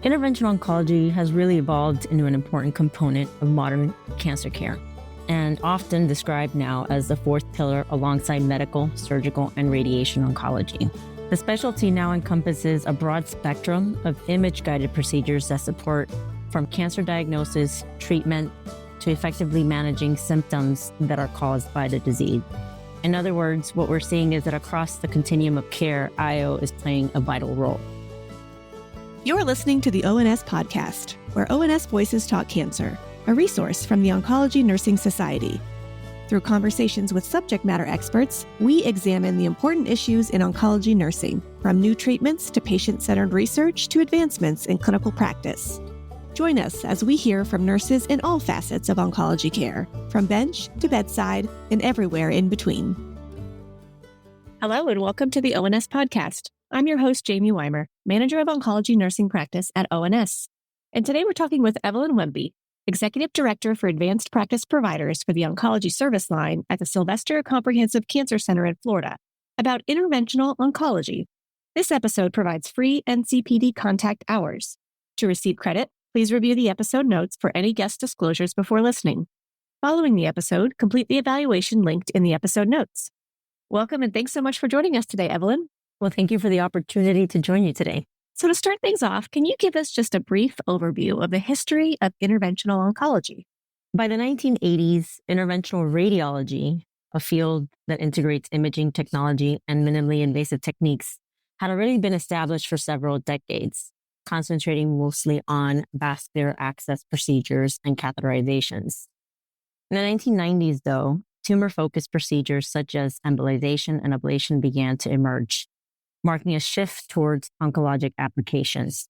Interventional oncology has really evolved into an important component of modern cancer care and often described now as the fourth pillar alongside medical, surgical, and radiation oncology. The specialty now encompasses a broad spectrum of image-guided procedures that support from cancer diagnosis, treatment, to effectively managing symptoms that are caused by the disease. In other words, what we're seeing is that across the continuum of care, IO is playing a vital role. You're listening to the ONS podcast, where ONS Voices Talk Cancer, a resource from the Oncology Nursing Society. Through conversations with subject matter experts, we examine the important issues in oncology nursing, from new treatments to patient-centered research to advancements in clinical practice. Join us as we hear from nurses in all facets of oncology care, from bench to bedside and everywhere in between. Hello and welcome to the ONS podcast. I'm your host, Jaime Weimer, Manager of Oncology Nursing Practice at ONS. And today we're talking with Evelyn Wempe, Executive Director for Advanced Practice Providers for the Oncology Service Line at the Sylvester Comprehensive Cancer Center in Florida, about interventional oncology. This episode provides free NCPD contact hours. To receive credit, please review the episode notes for any guest disclosures before listening. Following the episode, complete the evaluation linked in the episode notes. Welcome and thanks so much for joining us today, Evelyn. Well, thank you for the opportunity to join you today. So to start things off, can you give us just a brief overview of the history of interventional oncology? By the 1980s, interventional radiology, a field that integrates imaging technology and minimally invasive techniques, had already been established for several decades, concentrating mostly on vascular access procedures and catheterizations. In the 1990s, though, tumor-focused procedures such as embolization and ablation began to emerge, marking a shift towards oncologic applications.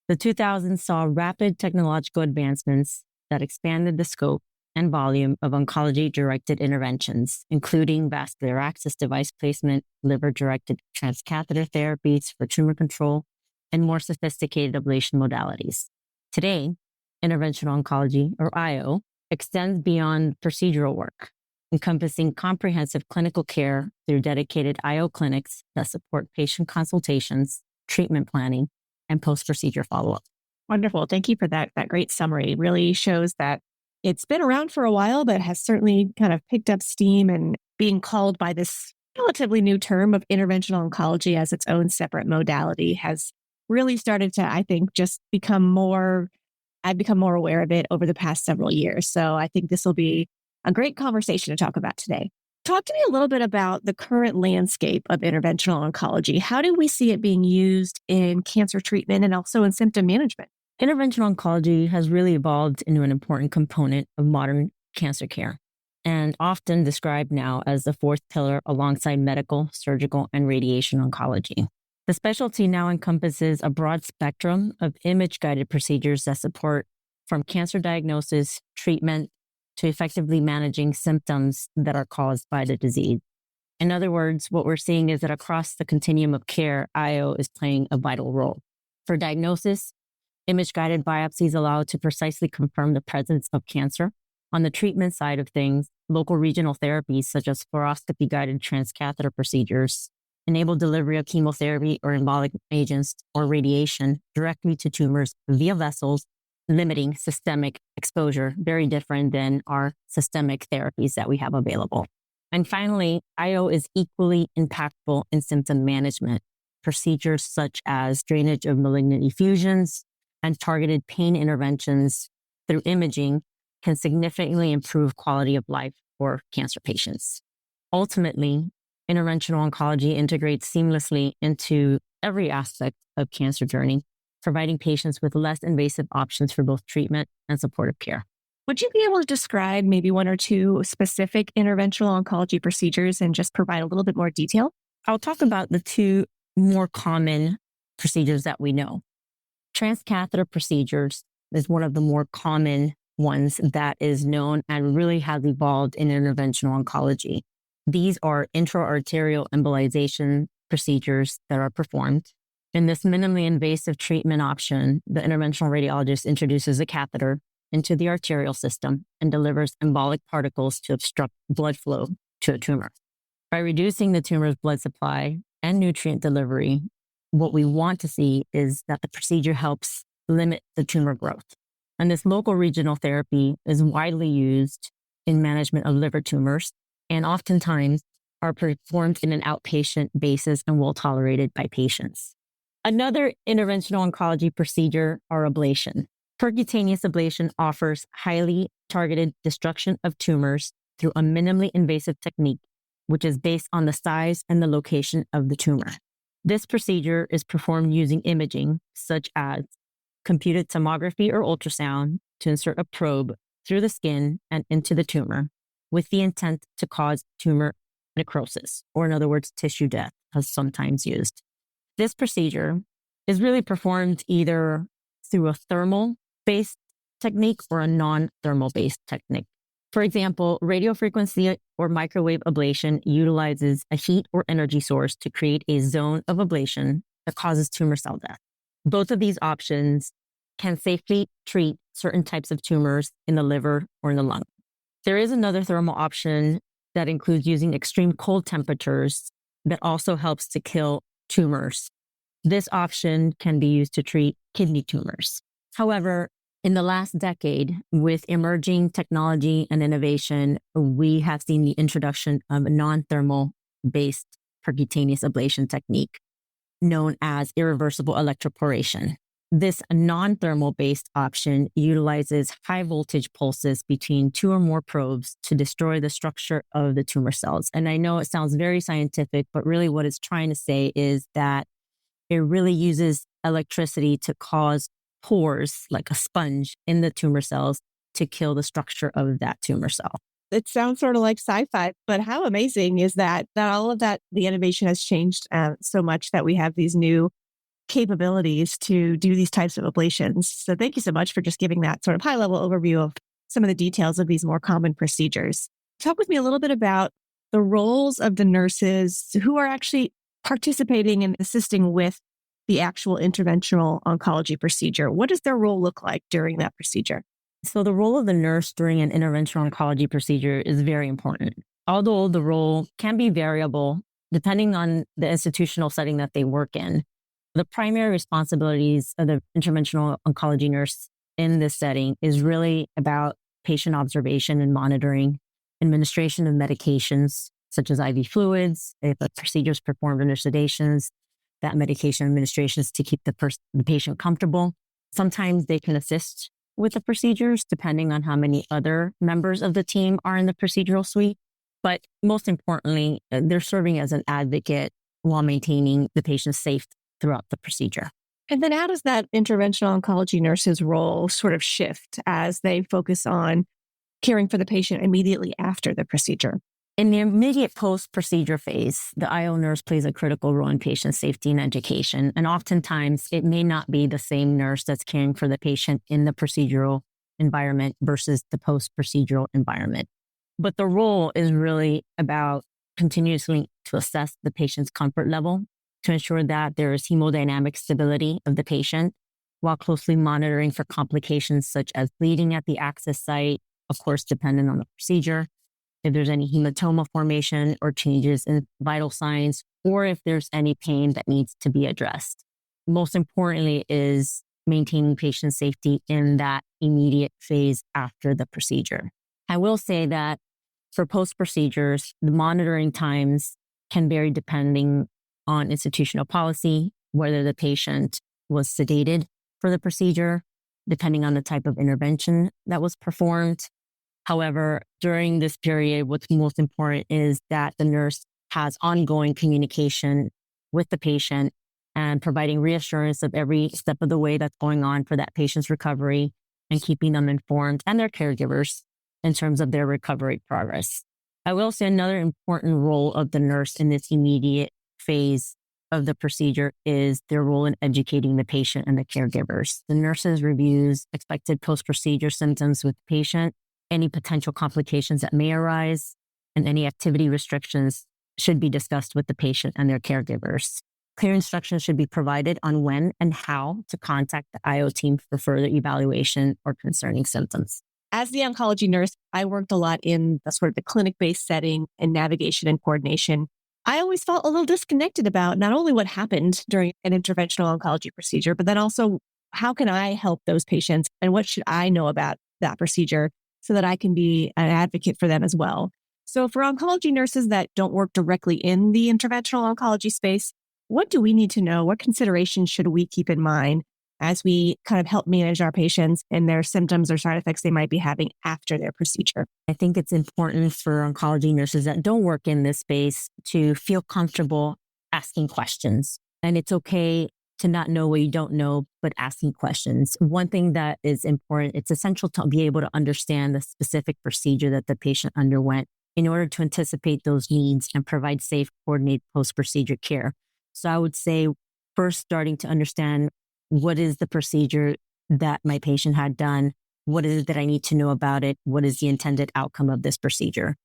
The 2000s saw rapid technological advancements that expanded the scope and volume of oncology-directed interventions, including vascular access device placement, liver-directed transcatheter therapies for tumor control, and more sophisticated ablation modalities. Today, interventional oncology, or IO, extends beyond procedural work, encompassing comprehensive clinical care through dedicated IO clinics that support patient consultations, treatment planning, and post-procedure follow-up. Wonderful. Thank you for that great summary. It really shows that it's been around for a while, but has certainly kind of picked up steam and being called by this relatively new term of interventional oncology as its own separate modality has really started to, I think, just I've become more aware of it over the past several years. So I think this will be a great conversation to talk about today. Talk to me a little bit about the current landscape of interventional oncology. How do we see it being used in cancer treatment and also in symptom management? Interventional oncology has really evolved into an important component of modern cancer care and often described now as the fourth pillar alongside medical, surgical, and radiation oncology. The specialty now encompasses a broad spectrum of image-guided procedures that support from cancer diagnosis, treatment, to effectively managing symptoms that are caused by the disease. In other words, what we're seeing is that across the continuum of care, IO is playing a vital role. For diagnosis, image-guided biopsies allow to precisely confirm the presence of cancer. On the treatment side of things, local regional therapies such as fluoroscopy-guided transcatheter procedures enable delivery of chemotherapy or embolic agents or radiation directly to tumors via vessels, limiting systemic exposure, very different than our systemic therapies that we have available. And finally, IO is equally impactful in symptom management. Procedures such as drainage of malignant effusions and targeted pain interventions through imaging can significantly improve quality of life for cancer patients. Ultimately, interventional oncology integrates seamlessly into every aspect of cancer journey, providing patients with less invasive options for both treatment and supportive care. Would you be able to describe maybe one or two specific interventional oncology procedures and just provide a little bit more detail? I'll talk about the two more common procedures that we know. Transcatheter procedures is one of the more common ones that is known and really has evolved in interventional oncology. These are intra-arterial embolization procedures that are performed. In this minimally invasive treatment option, the interventional radiologist introduces a catheter into the arterial system and delivers embolic particles to obstruct blood flow to a tumor. By reducing the tumor's blood supply and nutrient delivery, what we want to see is that the procedure helps limit the tumor growth. And this local regional therapy is widely used in management of liver tumors and oftentimes are performed in an outpatient basis and well tolerated by patients. Another interventional oncology procedure are ablation. Percutaneous ablation offers highly targeted destruction of tumors through a minimally invasive technique, which is based on the size and the location of the tumor. This procedure is performed using imaging, such as computed tomography or ultrasound, to insert a probe through the skin and into the tumor with the intent to cause tumor necrosis, or in other words, tissue death, as sometimes used. This procedure is really performed either through a thermal-based technique or a non-thermal-based technique. For example, radiofrequency or microwave ablation utilizes a heat or energy source to create a zone of ablation that causes tumor cell death. Both of these options can safely treat certain types of tumors in the liver or in the lung. There is another thermal option that includes using extreme cold temperatures that also helps to kill tumors. This option can be used to treat kidney tumors. However, in the last decade, with emerging technology and innovation, we have seen the introduction of a non-thermal-based percutaneous ablation technique known as irreversible electroporation. This non-thermal-based option utilizes high-voltage pulses between 2 or more probes to destroy the structure of the tumor cells. And I know it sounds very scientific, but really what it's trying to say is that it really uses electricity to cause pores, like a sponge, in the tumor cells to kill the structure of that tumor cell. It sounds sort of like sci-fi, but how amazing is that all of that, the innovation has changed so much that we have these new capabilities to do these types of ablations. So thank you so much for just giving that sort of high-level overview of some of the details of these more common procedures. Talk with me a little bit about the roles of the nurses who are actually participating and assisting with the actual interventional oncology procedure. What does their role look like during that procedure? So the role of the nurse during an interventional oncology procedure is very important. Although the role can be variable depending on the institutional setting that they work in, the primary responsibilities of the interventional oncology nurse in this setting is really about patient observation and monitoring, administration of medications such as IV fluids, if a procedure is performed under sedations, that medication administration is to keep the patient comfortable. Sometimes they can assist with the procedures depending on how many other members of the team are in the procedural suite. But most importantly, they're serving as an advocate while maintaining the patient safe throughout the procedure. And then how does that interventional oncology nurse's role sort of shift as they focus on caring for the patient immediately after the procedure? In the immediate post-procedure phase, the IO nurse plays a critical role in patient safety and education. And oftentimes, it may not be the same nurse that's caring for the patient in the procedural environment versus the post-procedural environment. But the role is really about continuously to assess the patient's comfort level to ensure that there is hemodynamic stability of the patient while closely monitoring for complications such as bleeding at the access site, of course, dependent on the procedure, if there's any hematoma formation or changes in vital signs, or if there's any pain that needs to be addressed. Most importantly is maintaining patient safety in that immediate phase after the procedure. I will say that for post-procedures, the monitoring times can vary depending on institutional policy, whether the patient was sedated for the procedure, depending on the type of intervention that was performed. However, during this period, what's most important is that the nurse has ongoing communication with the patient and providing reassurance of every step of the way that's going on for that patient's recovery and keeping them informed and their caregivers in terms of their recovery progress. I will say another important role of the nurse in this immediate phase of the procedure is their role in educating the patient and the caregivers. The nurses reviews expected post-procedure symptoms with the patient, any potential complications that may arise, and any activity restrictions should be discussed with the patient and their caregivers. Clear instructions should be provided on when and how to contact the IO team for further evaluation or concerning symptoms. As the oncology nurse, I worked a lot in the sort of the clinic-based setting and navigation and coordination. I always felt a little disconnected about not only what happened during an interventional oncology procedure, but then also how can I help those patients and what should I know about that procedure so that I can be an advocate for them as well. So for oncology nurses that don't work directly in the interventional oncology space, what do we need to know? What considerations should we keep in mind as we kind of help manage our patients and their symptoms or side effects they might be having after their procedure? I think it's important for oncology nurses that don't work in this space to feel comfortable asking questions. And it's okay to not know what you don't know, but asking questions. One thing that is important, it's essential to be able to understand the specific procedure that the patient underwent in order to anticipate those needs and provide safe, coordinated post-procedure care. So I would say first starting to understand what is the procedure that my patient had done, what is it that I need to know about it, what is the intended outcome of this procedure.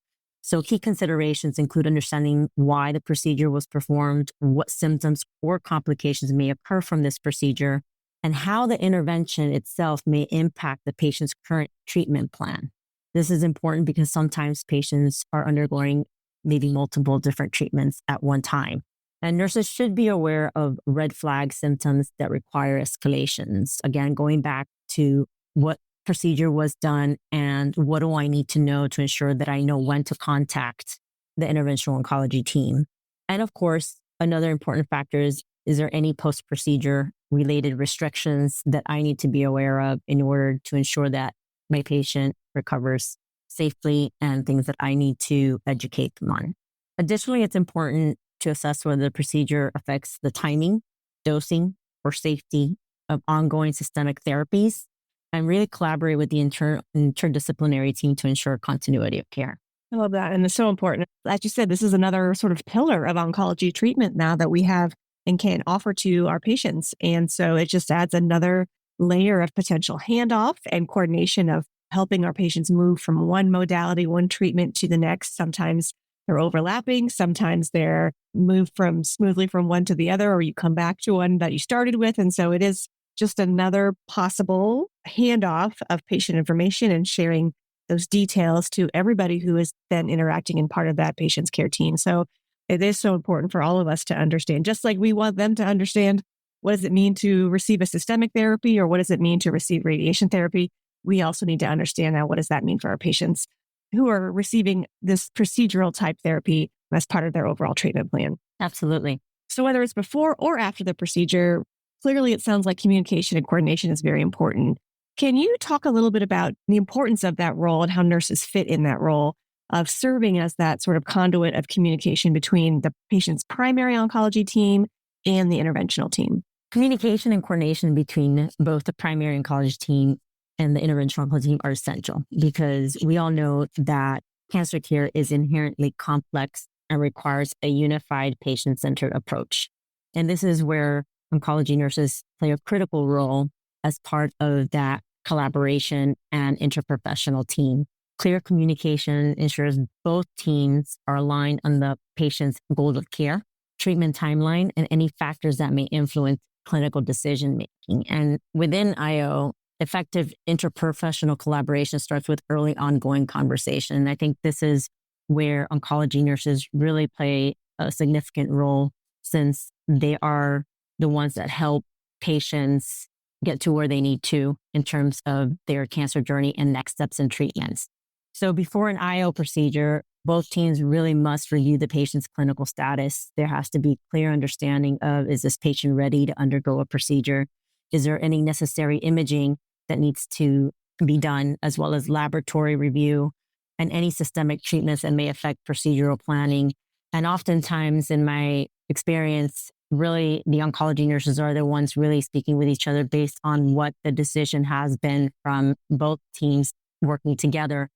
So key considerations include understanding why the procedure was performed, what symptoms or complications may occur from this procedure, and how the intervention itself may impact the patient's current treatment plan. This is important because sometimes patients are undergoing maybe multiple different treatments at one time. And nurses should be aware of red flag symptoms that require escalations. Again, going back to what procedure was done and what do I need to know to ensure that I know when to contact the interventional oncology team. And of course, another important factor is there any post-procedure related restrictions that I need to be aware of in order to ensure that my patient recovers safely and things that I need to educate them on. Additionally, it's important to assess whether the procedure affects the timing, dosing, or safety of ongoing systemic therapies, and really collaborate with the interdisciplinary team to ensure continuity of care. I love that. And it's so important. As you said, this is another sort of pillar of oncology treatment now that we have and can offer to our patients. And so it just adds another layer of potential handoff and coordination of helping our patients move from one modality, one treatment to the next. Sometimes they're overlapping. Sometimes they're moved from smoothly from one to the other, or you come back to one that you started with. And so it is just another possible handoff of patient information and sharing those details to everybody who is then interacting in part of that patient's care team. So it is so important for all of us to understand, just like we want them to understand what does it mean to receive a systemic therapy or what does it mean to receive radiation therapy. We also need to understand now what does that mean for our patients who are receiving this procedural type therapy as part of their overall treatment plan. Absolutely. So whether it's before or after the procedure, clearly it sounds like communication and coordination is very important. Can you talk a little bit about the importance of that role and how nurses fit in that role of serving as that sort of conduit of communication between the patient's primary oncology team and the interventional team? Communication and coordination between both the primary oncology team and the interventional oncology team are essential because we all know that cancer care is inherently complex and requires a unified patient-centered approach. And this is where oncology nurses play a critical role as part of that collaboration and interprofessional team. Clear communication ensures both teams are aligned on the patient's goal of care, treatment timeline, and any factors that may influence clinical decision making. And within IO, effective interprofessional collaboration starts with early ongoing conversation. And I think this is where oncology nurses really play a significant role since they are the ones that help patients get to where they need to in terms of their cancer journey and next steps in treatments. So before an IO procedure, both teams really must review the patient's clinical status. There has to be clear understanding of, is this patient ready to undergo a procedure? Is there any necessary imaging that needs to be done, as well as laboratory review and any systemic treatments that may affect procedural planning. And oftentimes in my experience, really the oncology nurses are the ones really speaking with each other based on what the decision has been from both teams working together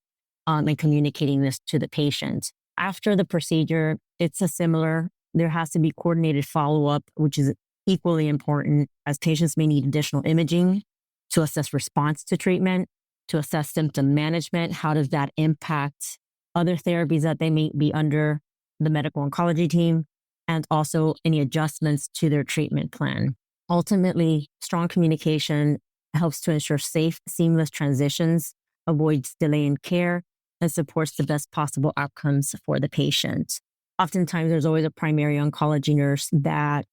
and communicating this to the patient. After the procedure, there has to be coordinated follow-up, which is equally important as patients may need additional imaging to assess response to treatment, to assess symptom management. How does that impact other therapies that they may be under the medical oncology team, and also any adjustments to their treatment plan. Ultimately, strong communication helps to ensure safe, seamless transitions, avoids delay in care, and supports the best possible outcomes for the patient. Oftentimes, there's always a primary oncology nurse that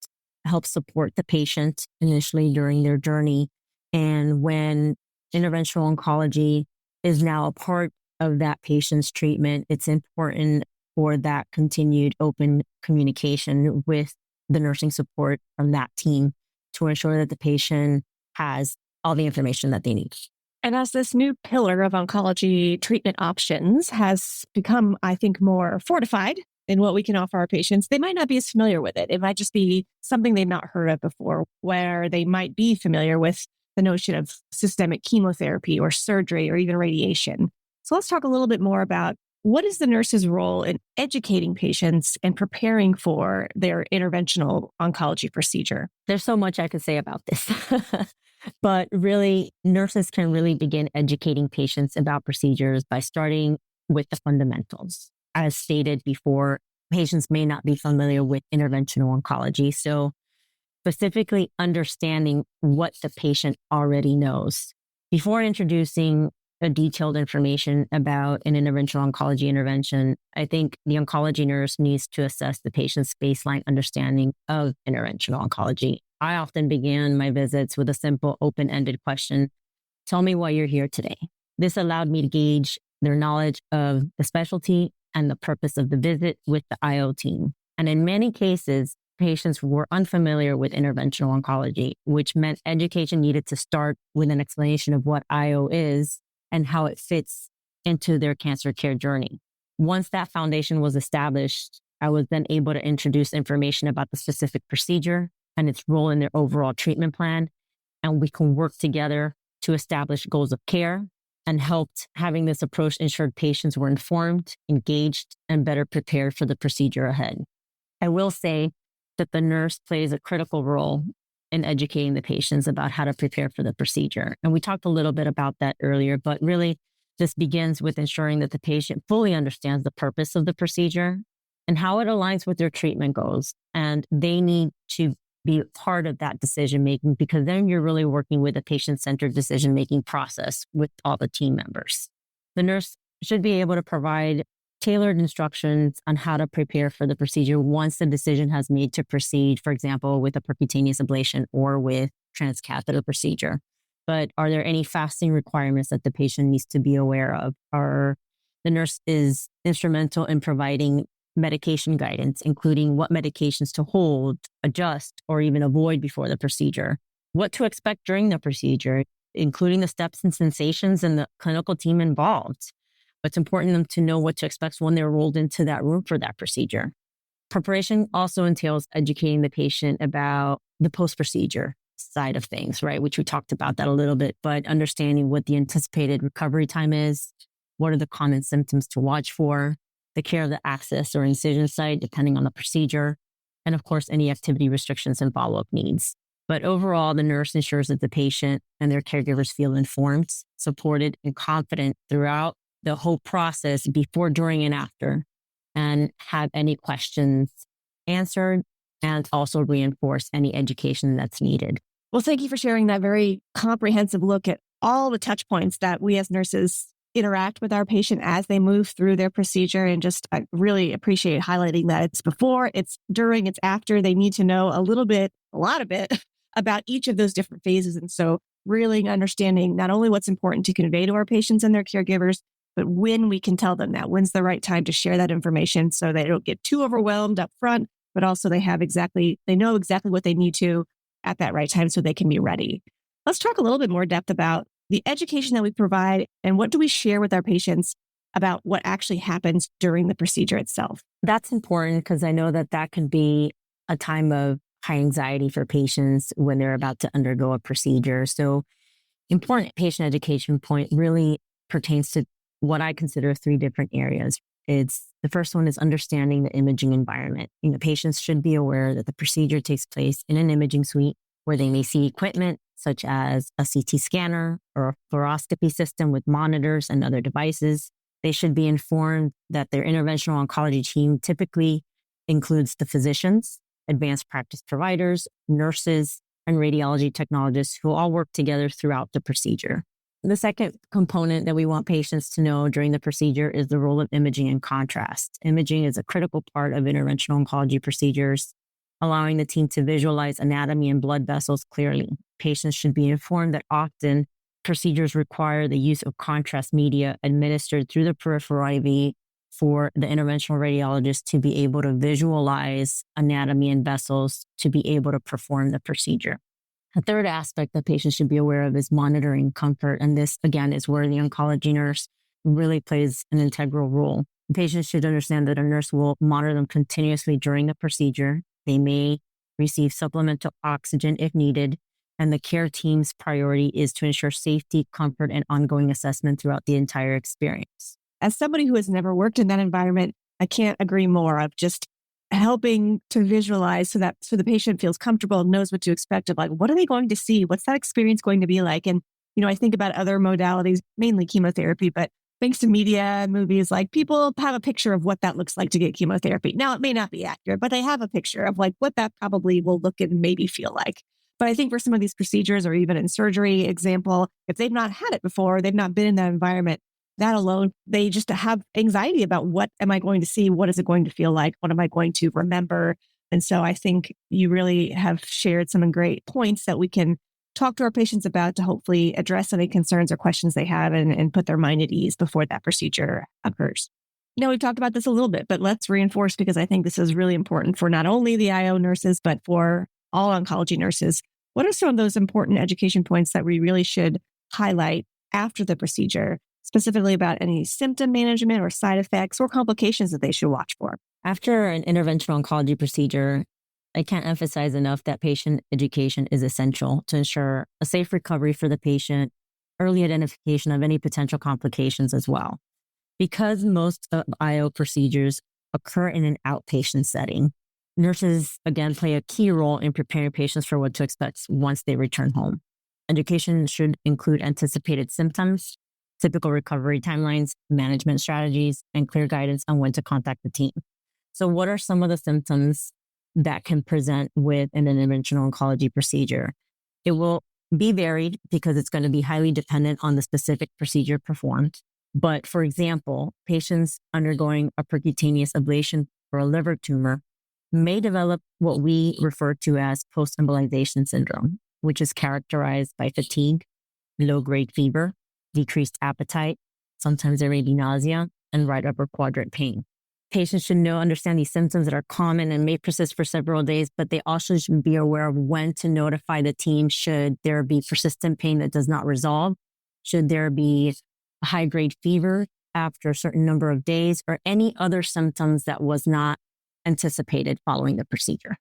helps support the patient initially during their journey And when interventional oncology is now a part of that patient's treatment, it's important for that continued open communication with the nursing support from that team to ensure that the patient has all the information that they need. And as this new pillar of oncology treatment options has become, I think, more fortified in what we can offer our patients, they might not be as familiar with it. It might just be something they've not heard of before, where they might be familiar with the notion of systemic chemotherapy or surgery or even radiation. So let's talk a little bit more about what is the nurse's role in educating patients and preparing for their interventional oncology procedure? There's so much I could say about this. But really, nurses can really begin educating patients about procedures by starting with the fundamentals. As stated before, patients may not be familiar with interventional oncology. So specifically understanding what the patient already knows. Before introducing a detailed information about an interventional oncology intervention, I think the oncology nurse needs to assess the patient's baseline understanding of interventional oncology. I often began my visits with a simple open-ended question: tell me why you're here today. This allowed me to gauge their knowledge of the specialty and the purpose of the visit with the IO team. And in many cases, patients were unfamiliar with interventional oncology, which meant education needed to start with an explanation of what IO is and how it fits into their cancer care journey. Once that foundation was established, I was then able to introduce information about the specific procedure and its role in their overall treatment plan. And we can work together to establish goals of care, and helped having this approach ensured patients were informed, engaged, and better prepared for the procedure ahead. I will say that the nurse plays a critical role in educating the patients about how to prepare for the procedure. And we talked a little bit about that earlier, but really this begins with ensuring that the patient fully understands the purpose of the procedure and how it aligns with their treatment goals. And they need to be part of that decision-making, because then you're really working with a patient-centered decision-making process with all the team members. The nurse should be able to provide tailored instructions on how to prepare for the procedure once the decision has made to proceed, for example, with a percutaneous ablation or with transcatheter procedure. But are there any fasting requirements that the patient needs to be aware of? The nurse is instrumental in providing medication guidance, including what medications to hold, adjust, or even avoid before the procedure, what to expect during the procedure, including the steps and sensations and the clinical team involved. It's important for them to know what to expect when they're rolled into that room for that procedure. Preparation also entails educating the patient about the post-procedure side of things, right? Which we talked about that a little bit, but understanding what the anticipated recovery time is, what are the common symptoms to watch for, the care of the access or incision site, depending on the procedure, and of course, any activity restrictions and follow-up needs. But overall, the nurse ensures that the patient and their caregivers feel informed, supported, and confident throughout the whole process, before, during, and after, and have any questions answered, and also reinforce any education that's needed. Well, thank you for sharing that very comprehensive look at all the touch points that we as nurses interact with our patient as they move through their procedure. And just, I really appreciate highlighting that it's before, it's during, it's after. They need to know a lot of it about each of those different phases. And so really understanding not only what's important to convey to our patients and their caregivers, but when we can tell them that, when's the right time to share that information so they don't get too overwhelmed up front, but also they know exactly what they need to at that right time so they can be ready. Let's talk a little bit more depth about the education that we provide and what do we share with our patients about what actually happens during the procedure itself. That's important because I know that can be a time of high anxiety for patients when they're about to undergo a procedure. So important patient education point really pertains to what I consider three different areas. The first one is understanding the imaging environment. Patients should be aware that the procedure takes place in an imaging suite where they may see equipment such as a CT scanner or a fluoroscopy system with monitors and other devices. They should be informed that their interventional oncology team typically includes the physicians, advanced practice providers, nurses, and radiology technologists who all work together throughout the procedure. The second component that we want patients to know during the procedure is the role of imaging and contrast. Imaging is a critical part of interventional oncology procedures, allowing the team to visualize anatomy and blood vessels clearly. patients should be informed that often procedures require the use of contrast media administered through the peripheral IV for the interventional radiologist to be able to visualize anatomy and vessels to be able to perform the procedure. A third aspect that patients should be aware of is monitoring comfort. And this, again, is where the oncology nurse really plays an integral role. Patients should understand that a nurse will monitor them continuously during the procedure. They may receive supplemental oxygen if needed, and the care team's priority is to ensure safety, comfort, and ongoing assessment throughout the entire experience. As somebody who has never worked in that environment, I can't agree more of just helping to visualize so the patient feels comfortable and knows what to expect of like, what are they going to see? What's that experience going to be like? And, I think about other modalities, mainly chemotherapy, but thanks to media and movies, like people have a picture of what that looks like to get chemotherapy. Now, it may not be accurate, but they have a picture of like what that probably will look and maybe feel like. But I think for some of these procedures or even in surgery, example, if they've not had it before, they've not been in that environment, that alone, they just have anxiety about what am I going to see? What is it going to feel like? What am I going to remember? And so I think you really have shared some great points that we can talk to our patients about to hopefully address any concerns or questions they have and put their mind at ease before that procedure occurs. Now, we've talked about this a little bit, but let's reinforce because I think this is really important for not only the IO nurses, but for all oncology nurses. What are some of those important education points that we really should highlight after the procedure, specifically about any symptom management or side effects or complications that they should watch for? After an interventional oncology procedure, I can't emphasize enough that patient education is essential to ensure a safe recovery for the patient, early identification of any potential complications as well. Because most of IO procedures occur in an outpatient setting, nurses, again, play a key role in preparing patients for what to expect once they return home. Education should include anticipated symptoms, typical recovery timelines, management strategies, and clear guidance on when to contact the team. So what are some of the symptoms that can present with an interventional oncology procedure? It will be varied because it's going to be highly dependent on the specific procedure performed. But for example, patients undergoing a percutaneous ablation for a liver tumor may develop what we refer to as post-embolization syndrome, which is characterized by fatigue, low-grade fever, decreased appetite, sometimes there may be nausea, and right upper quadrant pain. Patients should understand these symptoms that are common and may persist for several days, but they also should be aware of when to notify the team should there be persistent pain that does not resolve, should there be a high-grade fever after a certain number of days, or any other symptoms that was not anticipated following the procedure.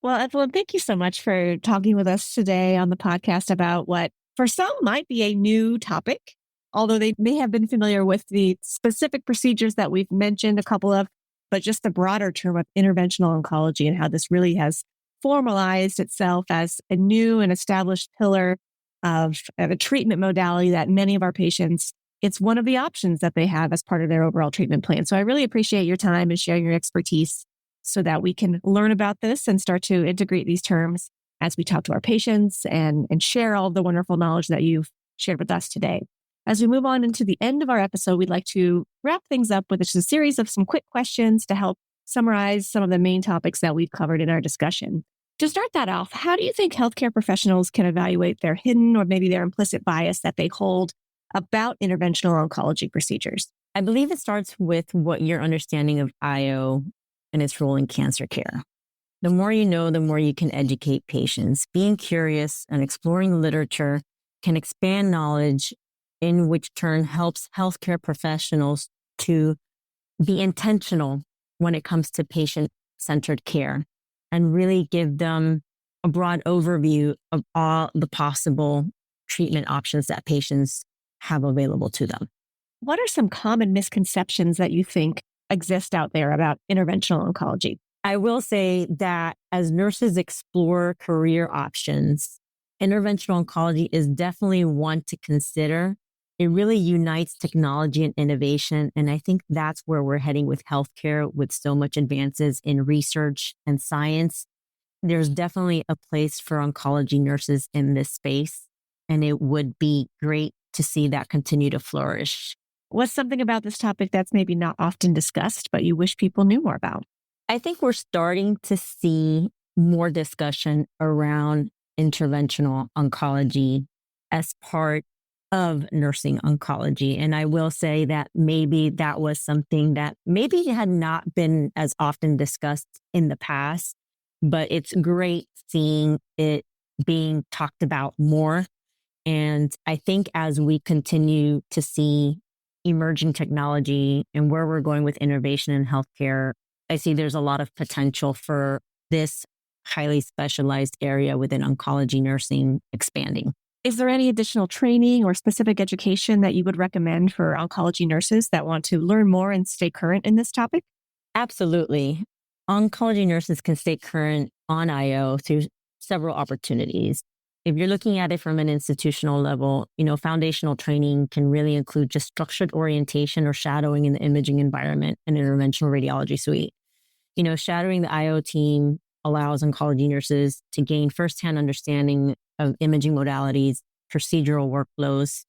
Well, Evelyn, thank you so much for talking with us today on the podcast about what for some might be a new topic, although they may have been familiar with the specific procedures that we've mentioned a couple of, but just the broader term of interventional oncology and how this really has formalized itself as a new and established pillar of a treatment modality that many of our patients, it's one of the options that they have as part of their overall treatment plan. So I really appreciate your time and sharing your expertise so that we can learn about this and start to integrate these terms as we talk to our patients and share all of the wonderful knowledge that you've shared with us today. As we move on into the end of our episode, we'd like to wrap things up with a series of some quick questions to help summarize some of the main topics that we've covered in our discussion. To start that off, how do you think healthcare professionals can evaluate their hidden or maybe their implicit bias that they hold about interventional oncology procedures? I believe it starts with what your understanding of IO and its role in cancer care. The more you know, the more you can educate patients. Being curious and exploring literature can expand knowledge, in which turn helps healthcare professionals to be intentional when it comes to patient-centered care and really give them a broad overview of all the possible treatment options that patients have available to them. What are some common misconceptions that you think exist out there about interventional oncology? I will say that as nurses explore career options, interventional oncology is definitely one to consider. It really unites technology and innovation. And I think that's where we're heading with healthcare, with so much advances in research and science. There's definitely a place for oncology nurses in this space, and it would be great to see that continue to flourish. What's something about this topic that's maybe not often discussed, but you wish people knew more about? I think we're starting to see more discussion around interventional oncology as part of nursing oncology. And I will say that maybe that was something that maybe had not been as often discussed in the past, but it's great seeing it being talked about more. And I think as we continue to see emerging technology and where we're going with innovation in healthcare, I see there's a lot of potential for this highly specialized area within oncology nursing expanding. Is there any additional training or specific education that you would recommend for oncology nurses that want to learn more and stay current in this topic? Absolutely. Oncology nurses can stay current on IO through several opportunities. If you're looking at it from an institutional level, foundational training can really include just structured orientation or shadowing in the imaging environment and interventional radiology suite. Shadowing the IO team allows oncology nurses to gain firsthand understanding of imaging modalities, procedural workflows,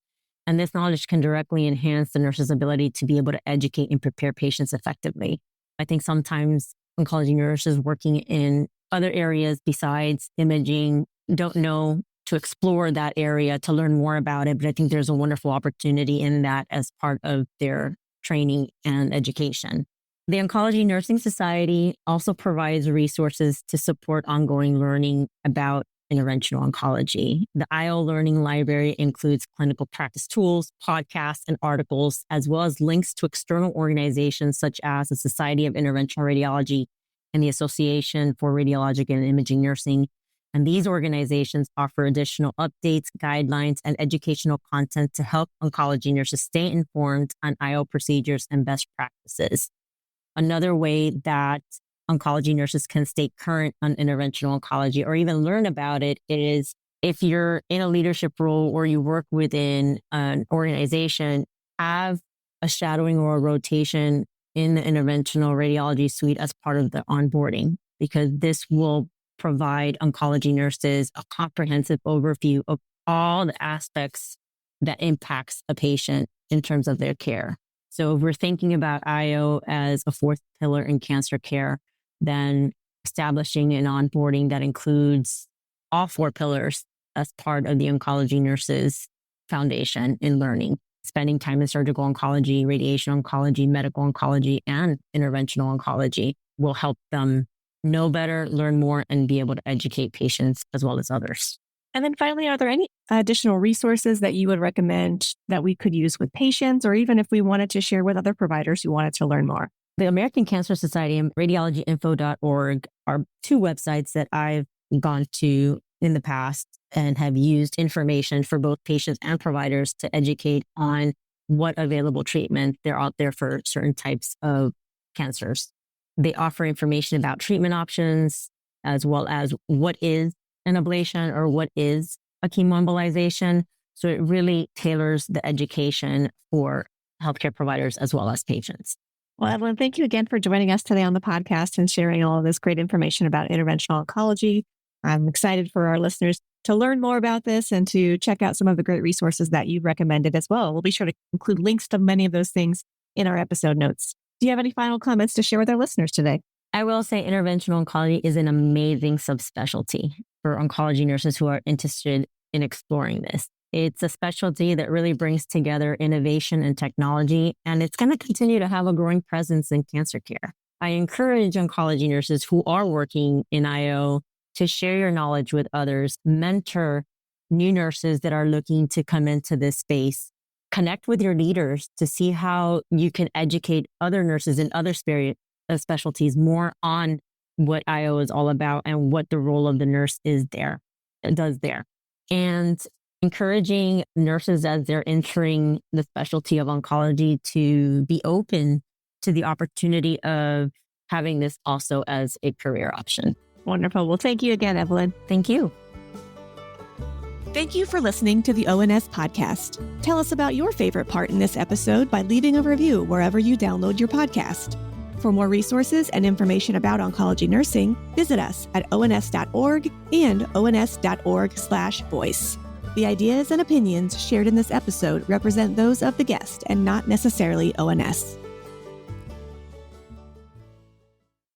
and this knowledge can directly enhance the nurse's ability to be able to educate and prepare patients effectively. I think sometimes oncology nurses working in other areas besides imaging don't know to explore that area to learn more about it, but I think there's a wonderful opportunity in that as part of their training and education. The Oncology Nursing Society also provides resources to support ongoing learning about interventional oncology. The IO Learning Library includes clinical practice tools, podcasts, and articles, as well as links to external organizations such as the Society of Interventional Radiology and the Association for Radiologic and Imaging Nursing. And these organizations offer additional updates, guidelines, and educational content to help oncology nurses stay informed on IO procedures and best practices. Another way that oncology nurses can stay current on interventional oncology or even learn about it is if you're in a leadership role or you work within an organization, have a shadowing or a rotation in the interventional radiology suite as part of the onboarding, because this will provide oncology nurses a comprehensive overview of all the aspects that impacts a patient in terms of their care. So if we're thinking about IO as a fourth pillar in cancer care, then establishing an onboarding that includes all four pillars as part of the oncology nurses foundation in learning, spending time in surgical oncology, radiation oncology, medical oncology, and interventional oncology will help them know better, learn more, and be able to educate patients as well as others. And then finally, are there any additional resources that you would recommend that we could use with patients, or even if we wanted to share with other providers who wanted to learn more? The American Cancer Society and radiologyinfo.org are two websites that I've gone to in the past and have used information for both patients and providers to educate on what available treatment there are out there for certain types of cancers. They offer information about treatment options, as well as what is an ablation or what is a chemoembolization. So it really tailors the education for healthcare providers as well as patients. Well, Evelyn, thank you again for joining us today on the podcast and sharing all of this great information about interventional oncology. I'm excited for our listeners to learn more about this and to check out some of the great resources that you've recommended as well. We'll be sure to include links to many of those things in our episode notes. Do you have any final comments to share with our listeners today? I will say interventional oncology is an amazing subspecialty for oncology nurses who are interested in exploring this. It's a specialty that really brings together innovation and technology, and it's going to continue to have a growing presence in cancer care. I encourage oncology nurses who are working in IO to share your knowledge with others, mentor new nurses that are looking to come into this space, connect with your leaders to see how you can educate other nurses in other specialties more on what IO is all about and what the role of the nurse does there. And encouraging nurses as they're entering the specialty of oncology to be open to the opportunity of having this also as a career option. Wonderful. Well, thank you again, Evelyn. Thank you. Thank you for listening to the ONS podcast. Tell us about your favorite part in this episode by leaving a review wherever you download your podcast. For more resources and information about oncology nursing, visit us at ons.org and ons.org/voice. The ideas and opinions shared in this episode represent those of the guest and not necessarily ONS.